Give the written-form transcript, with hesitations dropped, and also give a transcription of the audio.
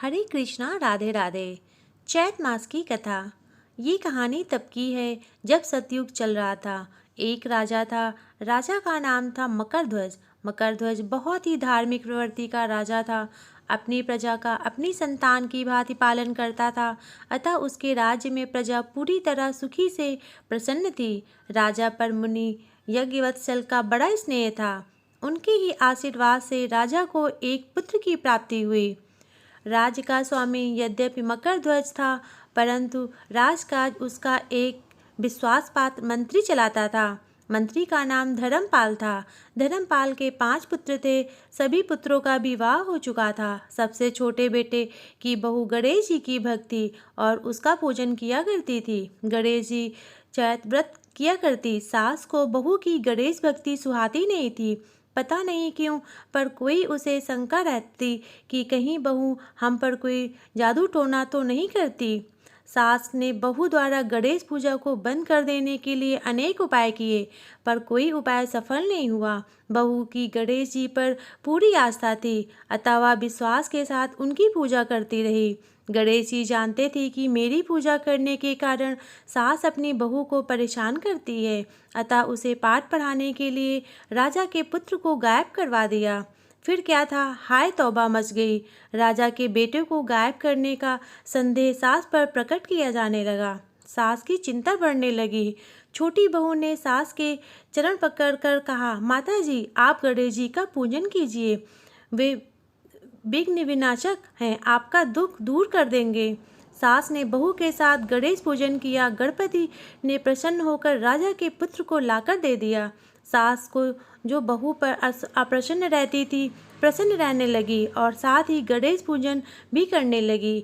हरे कृष्णा राधे राधे। चैत मास की कथा। ये कहानी तब की है जब सतयुग चल रहा था। एक राजा था। राजा का नाम था मकरध्वज। मकरध्वज बहुत ही धार्मिक प्रवृत्ति का राजा था। अपनी प्रजा का अपनी संतान की भांति पालन करता था। अतः उसके राज्य में प्रजा पूरी तरह सुखी से प्रसन्न थी। राजा पर मुनि यज्ञवत्सल का बड़ा स्नेह था। उनके ही आशीर्वाद से राजा को एक पुत्र की प्राप्ति हुई। राज्य का स्वामी यद्यपि मकरध्वज था, परंतु राजकाज उसका एक विश्वासपात्र मंत्री चलाता था। मंत्री का नाम धर्मपाल था। धर्मपाल के 5 पुत्र थे। सभी पुत्रों का विवाह हो चुका था। सबसे छोटे बेटे की बहू गणेश जी की भक्ति और उसका पूजन किया करती थी। गणेश जी चैत व्रत किया करती। सास को बहू की गणेश भक्ति सुहाती नहीं थी। पता नहीं क्यों, पर कोई उसे शंका रहती कि कहीं बहू हम पर कोई जादू टोना तो नहीं करती। सास ने बहू द्वारा गणेश पूजा को बंद कर देने के लिए अनेक उपाय किए, पर कोई उपाय सफल नहीं हुआ। बहू की गणेश जी पर पूरी आस्था थी, अतः वह विश्वास के साथ उनकी पूजा करती रही। गणेश जी जानते थे कि मेरी पूजा करने के कारण सास अपनी बहू को परेशान करती है, अतः उसे पाठ पढ़ाने के लिए राजा के पुत्र को गायब करवा दिया। फिर क्या था, हाय तौबा मच गई। राजा के बेटे को गायब करने का संदेह सास पर प्रकट किया जाने लगा। सास की चिंता बढ़ने लगी। छोटी बहू ने सास के चरण पकड़कर कहा, माता जी आप गणेश जी का पूजन कीजिए, वे विघ्न विनाशक हैं, आपका दुख दूर कर देंगे। सास ने बहू के साथ गणेश पूजन किया। गणपति ने प्रसन्न होकर राजा के पुत्र को लाकर दे दिया। सास को जो बहू पर अप्रसन्न रहती थी, प्रसन्न रहने लगी और साथ ही गणेश पूजन भी करने लगी।